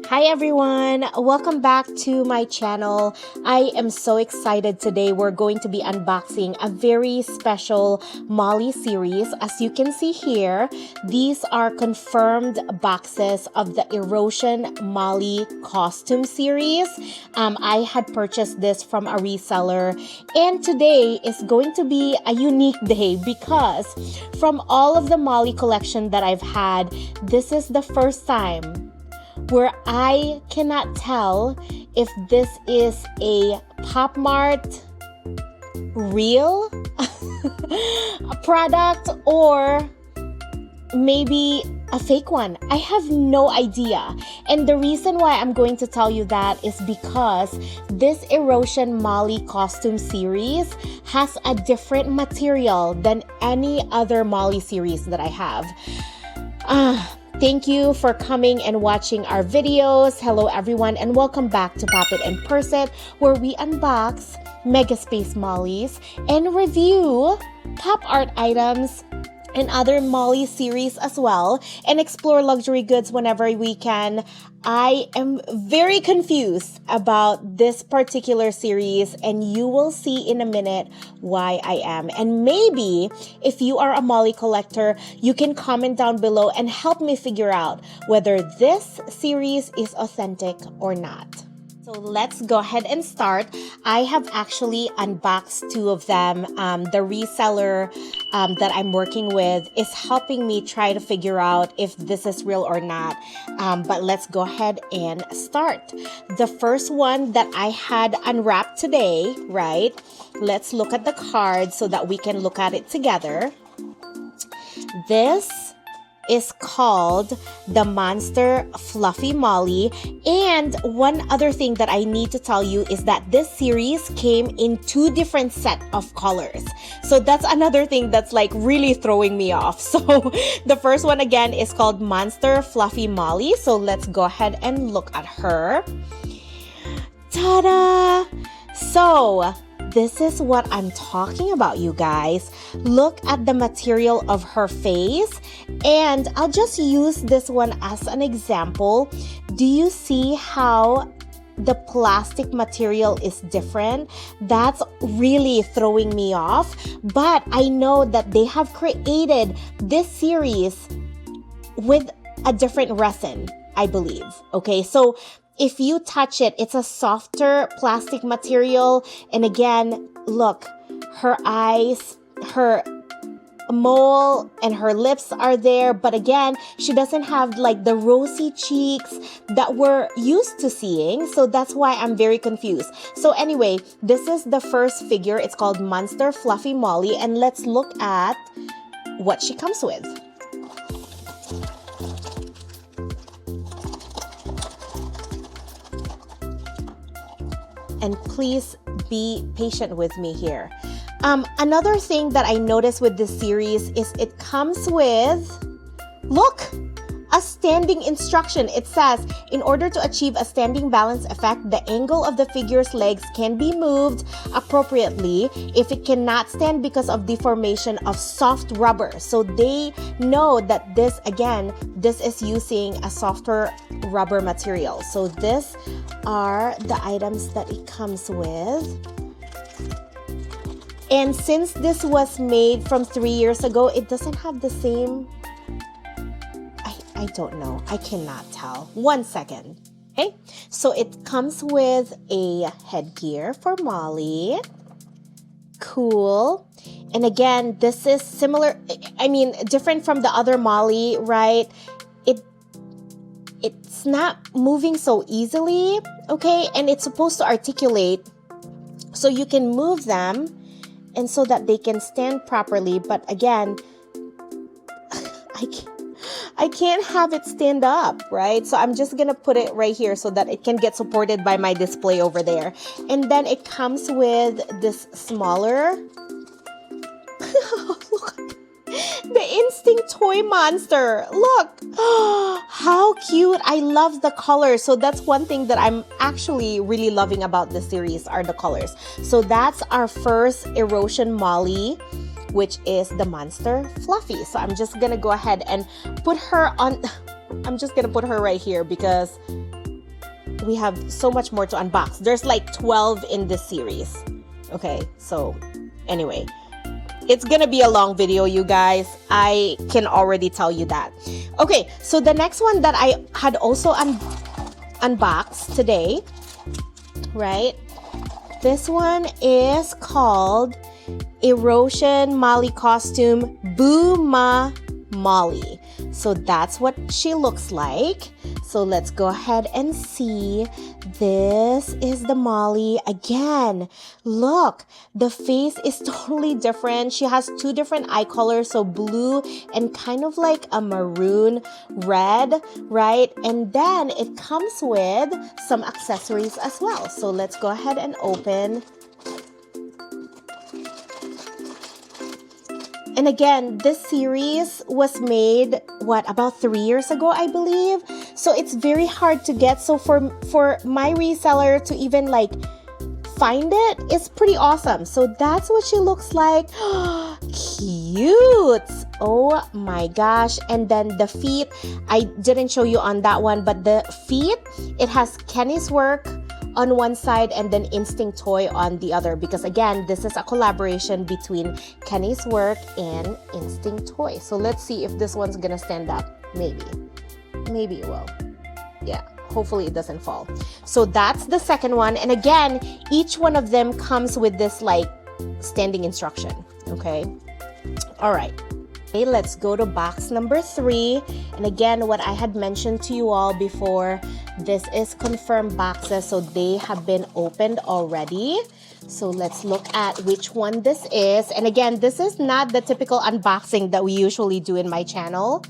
Hi everyone, welcome back to my channel. I am so excited today. We're going to be unboxing a very special Molly series. As you can see here, these are confirmed boxes of the Erosion Molly costume series. I had purchased this from a reseller, and today is going to be a unique day because from all of the Molly collection that I've had, this is the first time where I cannot tell if this is a POPMART real product or maybe a fake one. I have no idea. And the reason why I'm going to tell you that is because this Erosion Molly costume series has a different material than any other Molly series that I have. Thank you for coming and watching our videos. Hello everyone, and welcome back to Pop It and Purse It, where we unbox megaspacemollies and review pop art items and other Molly series as well, and explore luxury goods whenever we can. I am very confused about this particular series, and you will see in a minute why I am. And maybe if you are a Molly collector, you can comment down below and help me figure out whether this series is authentic or not. So let's go ahead and start. I have actually unboxed two of them. The reseller that I'm working with is helping me try to figure out if this is real or not. But let's go ahead and start. The first one that I had unwrapped today, right? Let's look at the card so that we can look at it together. This is called the Monster Fluffy Molly. And one other thing that I need to tell you is that this series came in two different set of colors. So that's another thing that's like really throwing me off. So the first one again is called Monster Fluffy Molly. So let's go ahead and look at her. Ta-da! So this is what I'm talking about, you guys. Look at the material of her face, and I'll just use this one as an example. Do you see how the plastic material is different? That's really throwing me off, but I know that they have created this series with a different resin, I believe. Okay, so if you touch it, it's a softer plastic material. And again, look, her eyes, her mole and her lips are there. But again, she doesn't have like the rosy cheeks that we're used to seeing. So that's why I'm very confused. So anyway, this is the first figure. It's called Monster Fluffy Molly. And let's look at what she comes with. And please be patient with me here. Another thing that I noticed with this series is it comes with, look, a standing instruction. It says, in order to achieve a standing balance effect, the angle of the figure's legs can be moved appropriately if it cannot stand because of deformation of soft rubber. So they know that this, again, this is using a softer rubber material. So these are the items that it comes with. And since this was made from 3 years ago, it doesn't have the same, I don't know. I cannot tell. 1 second. Okay. So it comes with a headgear for Molly. Cool. And again, this is similar. I mean, different from the other Molly, right? It's not moving so easily. Okay. And it's supposed to articulate so you can move them and so that they can stand properly. But again, I can't have it stand up, right? So I'm just going to put it right here so that it can get supported by my display over there. And then it comes with this smaller, look, the Instinct Toy Monster. Look, how cute. I love the colors. So that's one thing that I'm actually really loving about this series are the colors. So that's our first Erosion Molly, which is the Monster Fluffy. So I'm just gonna go ahead and put her on, I'm just gonna put her right here because we have so much more to unbox. There's like 12 in this series. Okay, so anyway, it's gonna be a long video, you guys. I can already tell you that. Okay, so the next one that I had also unboxed today, right? This one is called Erosion Molly Costume Booma Molly. So that's what she looks like. So let's go ahead and see. This is the Molly. Again, look, the face is totally different. She has two different eye colors, so blue and kind of like a maroon red, right? And then it comes with some accessories as well. So let's go ahead and open. And again, this series was made, about 3 years ago, I believe. So it's very hard to get. So for my reseller to even like find it, it's pretty awesome. So that's what she looks like. Cute. Oh my gosh. And then the feet, I didn't show you on that one, but the feet, it has Kenny's work on one side and then Instinct Toy on the other, because again, this is a collaboration between Kenny's Work and Instinct Toy. So let's see if this one's gonna stand up. Maybe it will. Yeah, hopefully it doesn't fall. So that's the second one. And again, each one of them comes with this like standing instruction. Okay, all right. Okay, let's go to box number 3. And again, what I had mentioned to you all before, this is confirmed boxes, so they have been opened already. So let's look at which one this is. And again, this is not the typical unboxing that we usually do in my channel.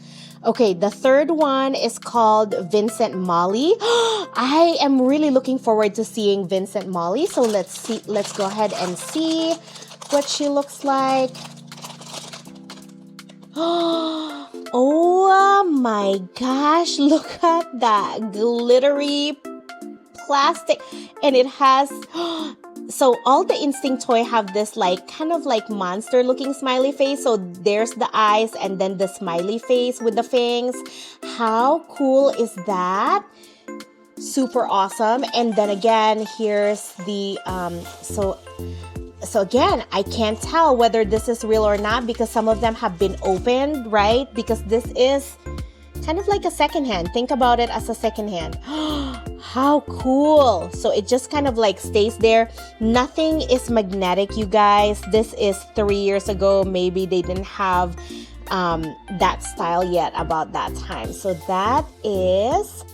Okay, the third one is called Vincent Molly. I am really looking forward to seeing Vincent Molly. So let's go ahead and see what she looks like. Oh my gosh, look at that glittery plastic. And it has, so all the Instinct Toy have this like kind of like monster looking smiley face. So there's the eyes and then the smiley face with the fangs. How cool is that? Super awesome. And then again, here's the so again, I can't tell whether this is real or not because some of them have been opened, right? Because this is kind of like a secondhand. Think about it as a secondhand. How cool. So it just kind of like stays there. Nothing is magnetic, you guys. This is 3 years ago. Maybe they didn't have that style yet about that time. So that is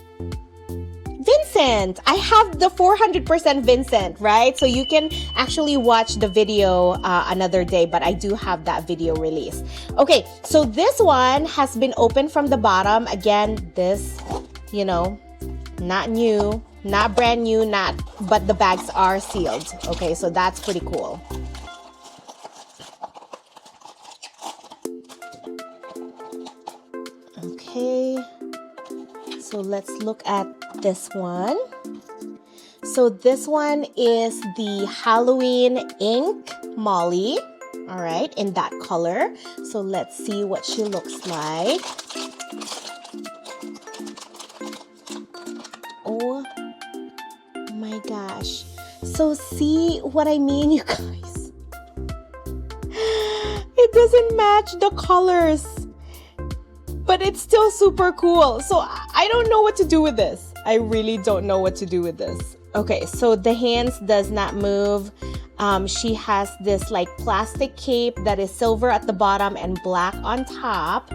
Vincent. I have the 400% Vincent, right? So you can actually watch the video another day, but I do have that video released. Okay, so this one has been opened from the bottom. Again, this, you know, not new, not brand new, but the bags are sealed. Okay, so that's pretty cool. Okay. So let's look at this one. So this one is the Halloween ink Molly. All right, in that color. So let's see what she looks like. Oh my gosh. So see what I mean, you guys? It doesn't match the colors, but it's still super cool. So I don't know what to do with this. I really don't know what to do with this. Okay, so the hands does not move. She has this like plastic cape that is silver at the bottom and black on top.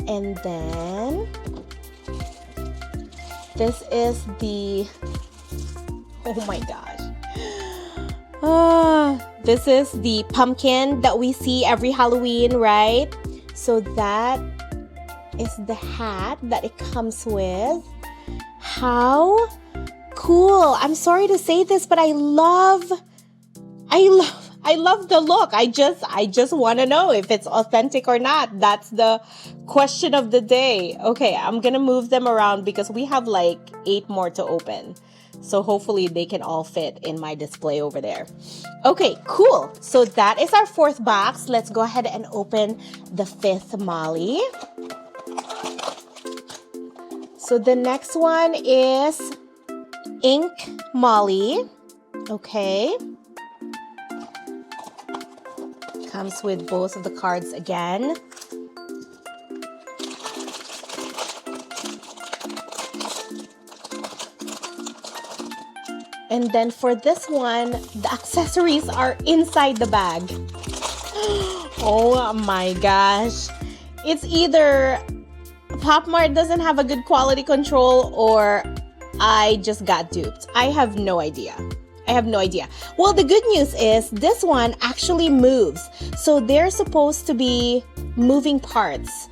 And then this is the, oh my gosh. This is the pumpkin that we see every Halloween, right? So that is the hat that it comes with. How cool. I'm sorry to say this, but I love the look. I just want to know if it's authentic or not. That's the question of the day. Okay, I'm gonna move them around because we have like 8 more to open. So hopefully they can all fit in my display over there. Okay, cool. So that is our 4th box. Let's go ahead and open the 5th Molly. So the next one is Ink Molly. Okay. Comes with both of the cards again. And then for this one, the accessories are inside the bag. Oh my gosh. It's either PopMart doesn't have a good quality control or I just got duped. I have no idea. Well, the good news is this one actually moves. So they're supposed to be moving parts.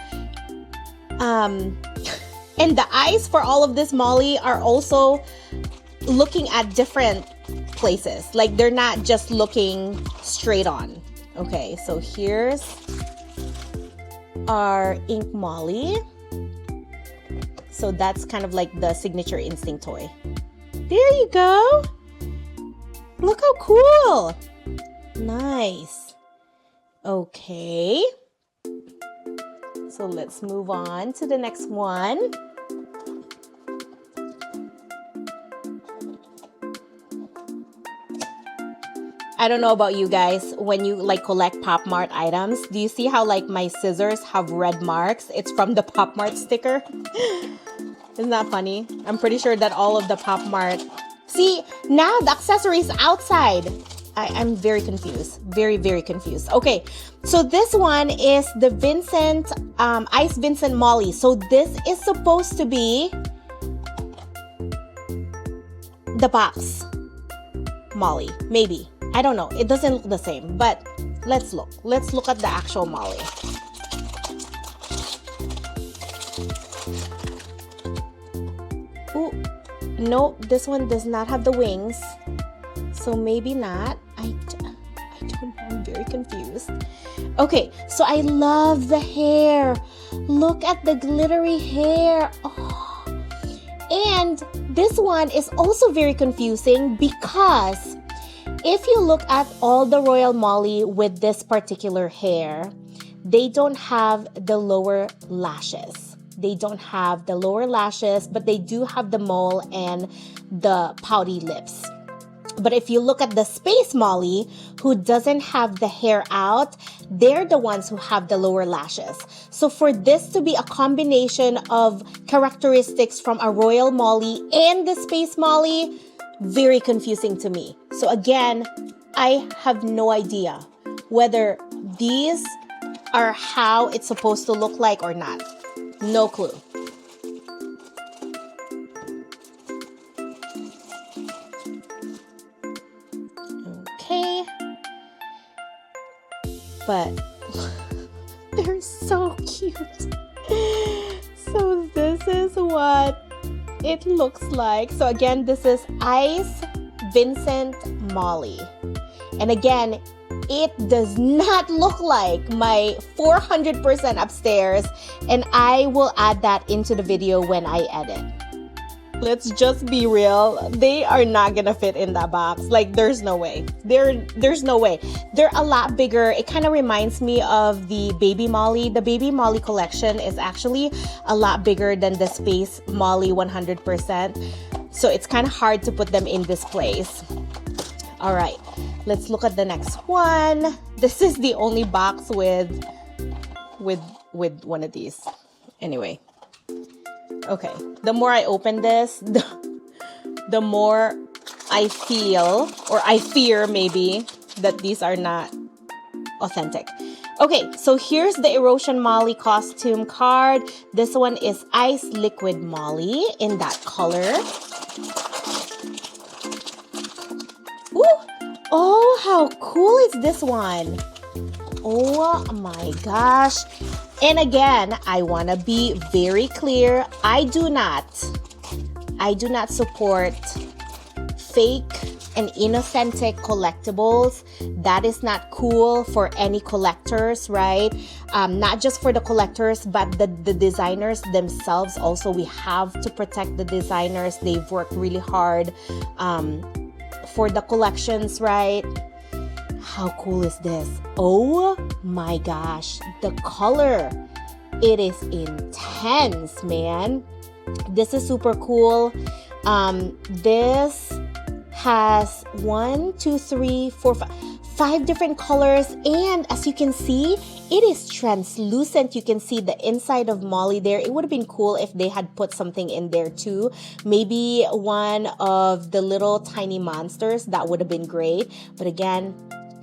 And the eyes for all of this Molly are also looking at different places. Like they're not just looking straight on. Okay, so here's our Ink Molly. So that's kind of like the signature instinct toy. There you go. Look how cool. Nice. Okay. So let's move on to the next one. I don't know about you guys, when you like collect PopMart items, do you see how like my scissors have red marks? It's from the PopMart sticker. Isn't that funny? I'm pretty sure that all of the PopMart... See, now the accessories outside. I'm very confused. Very, very confused. Okay, so this one is the Vincent, Ice Vincent Molly. So this is supposed to be the box Molly, maybe. I don't know. It doesn't look the same, but let's look. Let's look at the actual Molly. Ooh, no, this one does not have the wings. So maybe not. I don't know. I'm very confused. Okay, so I love the hair. Look at the glittery hair. Oh. And this one is also very confusing because if you look at all the Royal Molly with this particular hair, they don't have the lower lashes. They don't have the lower lashes, but they do have the mole and the pouty lips. But if you look at the Space Molly, who doesn't have the hair out, they're the ones who have the lower lashes. So for this to be a combination of characteristics from a Royal Molly and the Space Molly, very confusing to me. So again, I have no idea whether these are how it's supposed to look like or not. No clue. Okay. But they're so cute. So this is what it looks like. So again, this is Ice Vincent Molly. And again, it does not look like my 400% upstairs. And I will add that into the video when I edit. Let's just be real. They are not gonna fit in that box. Like, there's no way. There's no way. They're a lot bigger. It kind of reminds me of the Baby Molly. The Baby Molly collection is actually a lot bigger than the Space Molly 100%. So it's kind of hard to put them in this place. All right, let's look at the next one. This is the only box with one of these. Anyway. Okay, the more I open this, the more I feel, or I fear maybe, that these are not authentic. Okay, so here's the Erosion Molly costume card. This one is Ice Liquid Molly in that color. Ooh! Oh, how cool is this one? Oh my gosh. And again, I want to be very clear. I do not support fake and inauthentic collectibles. That is not cool for any collectors, right? Not just for the collectors, but the designers themselves also. We have to protect the designers. They've worked really hard for the collections, right? How cool is this? Oh my gosh, the color. It is intense, man. This is super cool. This has 1, 2, 3, 4, 5 different colors, and as you can see, it is translucent. You can see the inside of Molly there. It would have been cool if they had put something in there too. Maybe one of the little tiny monsters. That would have been great. But again,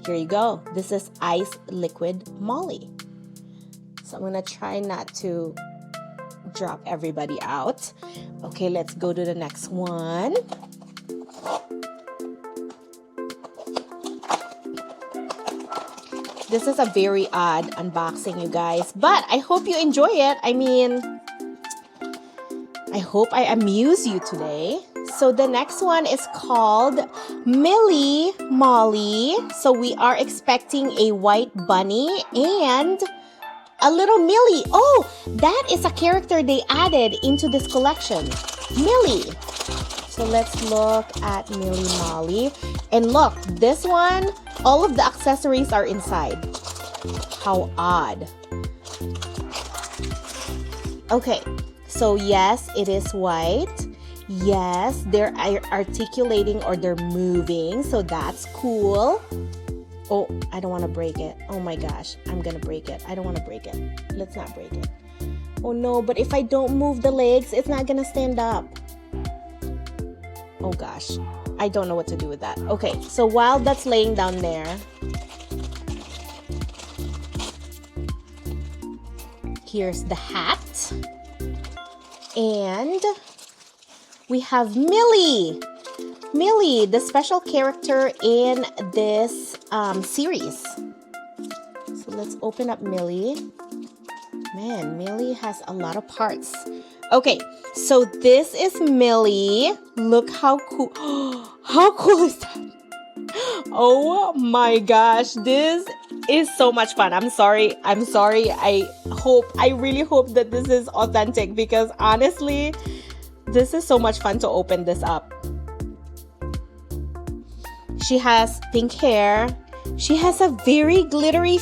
here you go. This is Ice Liquid Molly. So I'm gonna try not to drop everybody out. Okay, let's go to the next one. This is a very odd unboxing, you guys, but I hope you enjoy it. I mean, I hope I amuse you today. So the next one is called Millie Molly. So we are expecting a white bunny and a little Millie. Oh, that is a character they added into this collection. Millie. So let's look at Millie Molly. And look, this one, all of the accessories are inside. How odd. Okay, so yes, it is white. Yes, they're articulating or they're moving. So that's cool. Oh, I don't want to break it. Oh my gosh, I'm going to break it. I don't want to break it. Let's not break it. Oh no, but if I don't move the legs, it's not going to stand up. Oh gosh, I don't know what to do with that. Okay, so while that's laying down there, here's the hat. And we have Millie. Millie, the special character in this series. So let's open up Millie. Man, Millie has a lot of parts. Okay, so this is Millie. Look how cool. How cool is that? Oh my gosh, this is so much fun. I'm sorry. I really hope that this is authentic because honestly, this is so much fun to open this up. She has pink hair. She has a very glittery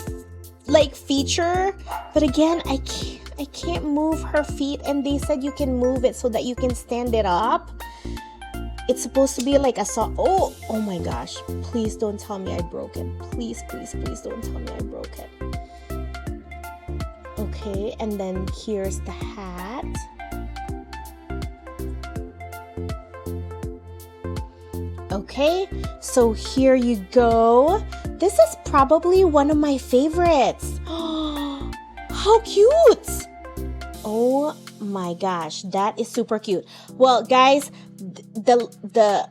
feature, but again, I can't move her feet, and they said you can move it so that you can stand it up. It's supposed to be like a oh my gosh, please don't tell me I broke it. Please don't tell me I broke it. Okay, and then here's the hat. Okay, so here you go. This is probably one of my favorites. How cute! Oh my gosh, that is super cute. Well, guys, the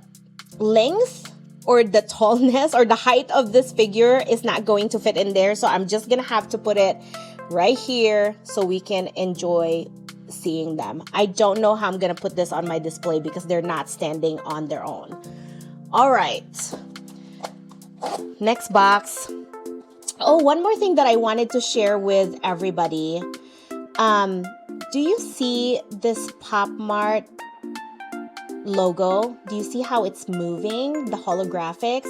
length or the tallness or the height of this figure is not going to fit in there, so I'm just gonna have to put it right here so we can enjoy seeing them. I don't know how I'm gonna put this on my display because they're not standing on their own. All right, next box. Oh, one more thing that I wanted to share with everybody. Do you see this PopMart logo? Do you see how it's moving, the holographics?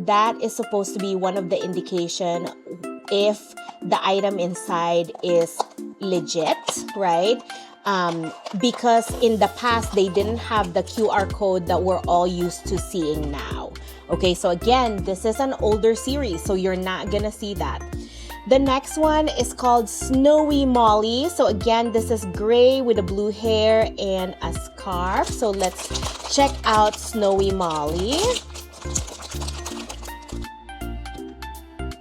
That is supposed to be one of the indication if the item inside is legit, right? Because in the past, they didn't have the QR code that we're all used to seeing now. Okay, so again, this is an older series, so you're not gonna see that. The next one is called Snowy Molly. So again, this is gray with a blue hair and a scarf. So let's check out Snowy Molly.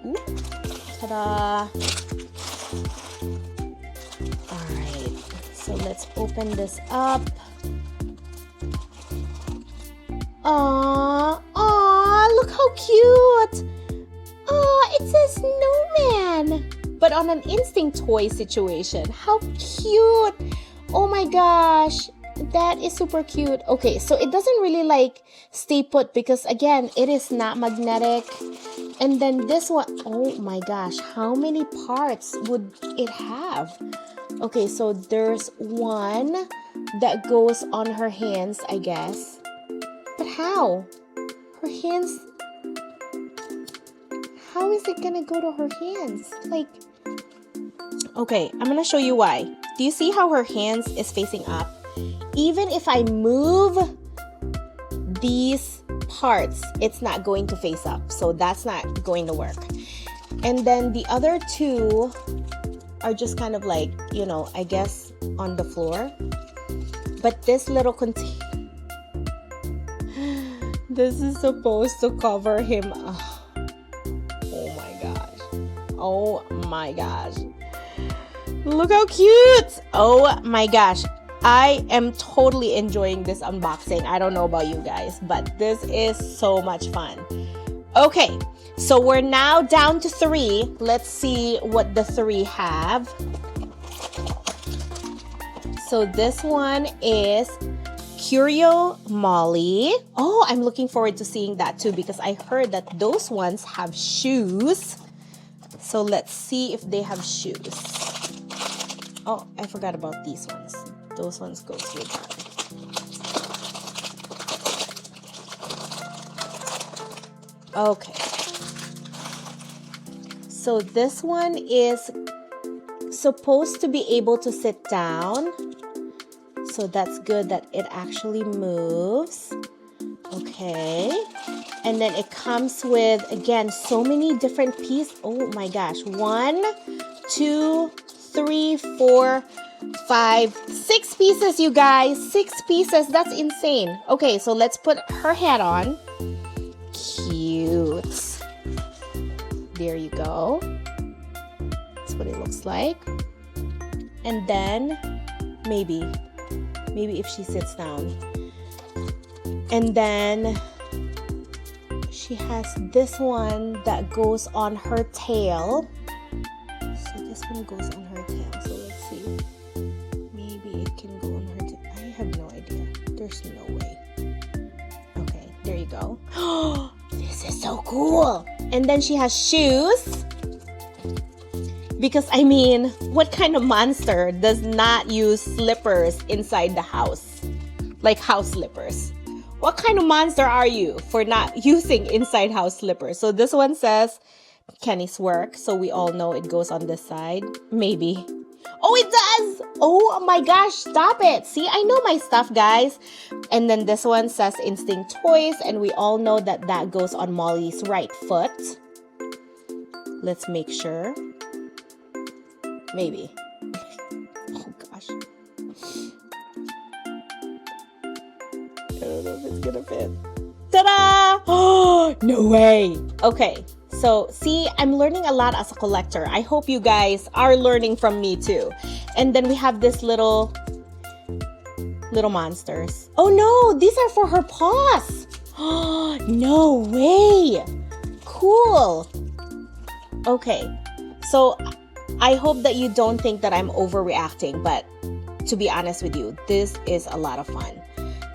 Ooh, ta-da! Alright, so let's open this up. Aww, look how cute! Oh, it's a snowman, but on an instinct toy situation. How cute! Oh my gosh, that is super cute. Okay, so it doesn't really stay put because again, it is not magnetic. And then this one, oh my gosh, how many parts would it have? Okay, so there's one that goes on her hands, I guess. But how? Her hands... How is it gonna go to her hands? Okay, I'm gonna show you why. Do you see how her hands is facing up? Even if I move these parts, it's not going to face up. So that's not going to work. And then the other two are just kind of like, you know, I guess on the floor. But this little container, this is supposed to cover him. Oh my gosh. Oh my gosh. Look how cute. Oh my gosh. I am totally enjoying this unboxing. I don't know about you guys, but this is so much fun. Okay, so we're now down to 3. Let's see what the 3 have. So this one is Curio Molly. Oh, I'm looking forward to seeing that too because I heard that those ones have shoes. So let's see if they have shoes. Oh, I forgot about these ones. Those ones go through that. Okay. So this one is supposed to be able to sit down. So that's good that it actually moves. Okay. And then it comes with, again, so many different pieces. Oh my gosh. 1, 2, 3, 4, 5, 6 pieces, you guys. 6 pieces. That's insane. Okay, so let's put her hat on. Cute. There you go. That's what it looks like. And then maybe if she sits down. And then she has this one that goes on her tail. So this one goes on her tail. So let's see. Maybe it can go on her tail. I have no idea. There's no way. Okay, there you go. Oh, this is so cool. And then she has shoes. Because, I mean, what kind of monster does not use slippers inside the house? Like house slippers. What kind of monster are you for not using inside house slippers? So this one says Kenny's work. So we all know it goes on this side. Maybe. Oh, it does! Oh my gosh, stop it. See, I know my stuff, guys. And then this one says Instinct Toys. And we all know that that goes on Molly's right foot. Let's make sure. Maybe. Oh gosh. I don't know if it's gonna fit. Ta-da! Oh, no way. Okay, so see, I'm learning a lot as a collector. I hope you guys are learning from me too. And then we have this little monsters. Oh no, these are for her paws. Oh, no way. Cool. Okay, so I hope that you don't think that I'm overreacting, but to be honest with you, this is a lot of fun.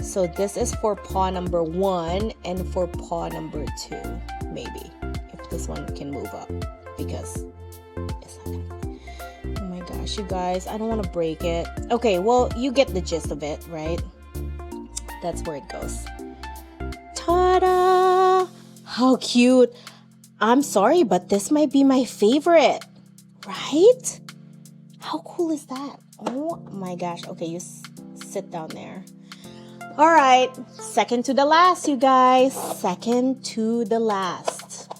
So this is for paw number 1 and for paw number 2, maybe, if this one can move up, because it's not gonna. Oh my gosh, you guys, I don't want to break it. Okay, well, you get the gist of it, right? That's where it goes. Ta-da! How cute. I'm sorry, but this might be my favorite. Right? How cool is that? Oh my gosh. Okay, you sit down there. All right. Second to the last, you guys. Second to the last.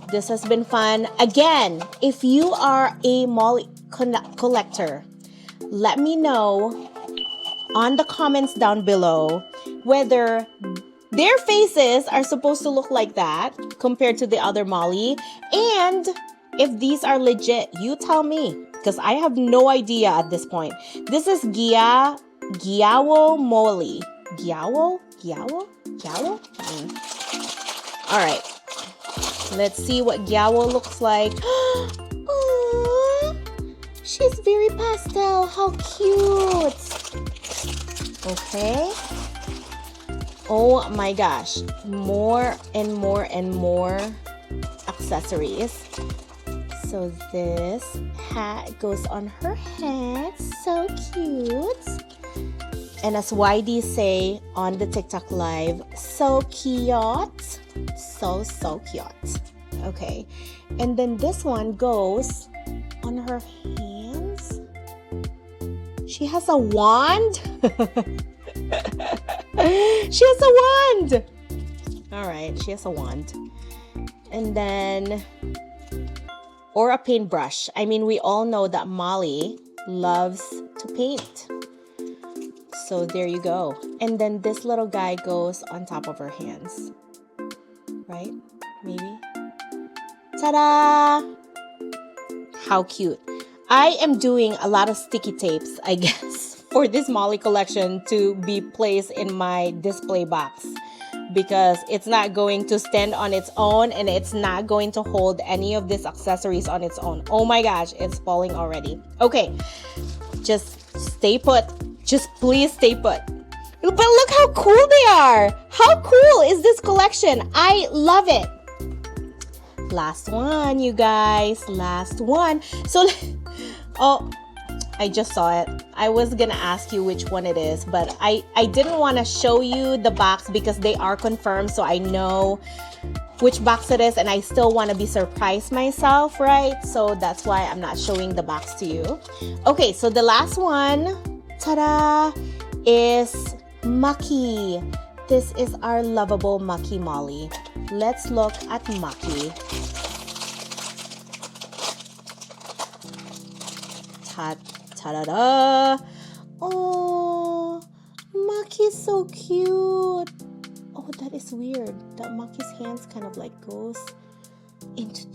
This has been fun. Again, if you are a Molly collector, let me know on the comments down below whether their faces are supposed to look like that compared to the other Molly, and if these are legit. You tell me, because I have no idea at this point. This is Gao Molly. Gao? All right. Let's see what Gao looks like. Aww, she's very pastel. How cute. Okay. Oh my gosh. More and more and more accessories. So this hat goes on her head. So cute. And as YD say on the TikTok live, so cute. So cute. Okay. And then this one goes on her hands. She has a wand? She has a wand! Alright, she has a wand. And then... or a paintbrush. I mean, we all know that Molly loves to paint. So there you go. And then this little guy goes on top of her hands. Right? Maybe? Ta-da! How cute. I am doing a lot of sticky tapes, I guess, for this Molly collection to be placed in my display box. Because it's not going to stand on its own and it's not going to hold any of these accessories on its own. Oh my gosh, it's falling already. Okay, just stay put. Just please stay put. But look how cool they are. How cool is this collection? I love it. Last one, you guys. Last one. So, oh, I just saw it. I was gonna ask you which one it is, but I didn't want to show you the box because they are confirmed, so I know which box it is, and I still want to be surprised myself, right? So that's why I'm not showing the box to you. Okay, so the last one, ta-da, is Maki. This is our lovable Maki Molly. Let's look at Maki. Ta-da-da! Oh, Maki's so cute. Oh, that is weird. That Maki's hands kind of like goes into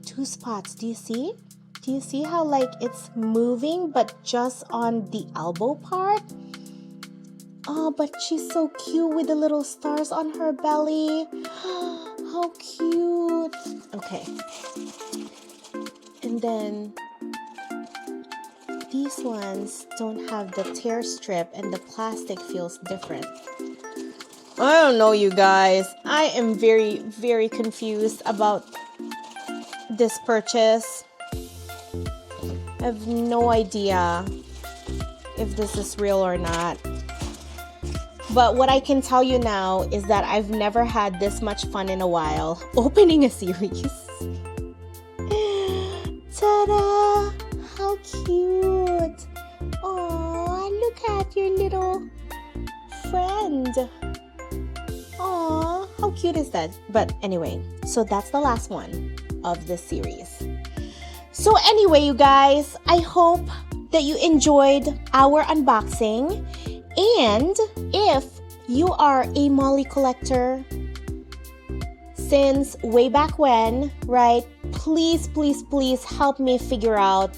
two spots. Do you see? Do you see how like it's moving but just on the elbow part? Oh, but she's so cute with the little stars on her belly. How cute. Okay. And then these ones don't have the tear strip and the plastic feels different. I don't know, you guys. I am very, very confused about this purchase. I have no idea if this is real or not. But what I can tell you now is that I've never had this much fun in a while opening a series. Ta-da! How cute! Aw, look at your little friend. Aw, how cute is that? But anyway, so that's the last one of this series. So anyway, you guys, I hope that you enjoyed our unboxing. And if you are a Molly collector since way back when, right, please, please, please help me figure out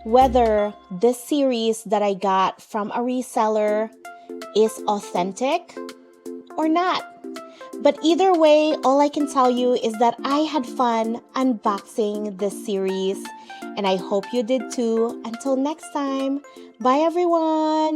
whether this series that I got from a reseller is authentic or not. But either way, all I can tell you is that I had fun unboxing this series, and I hope you did too. Until next time, bye everyone!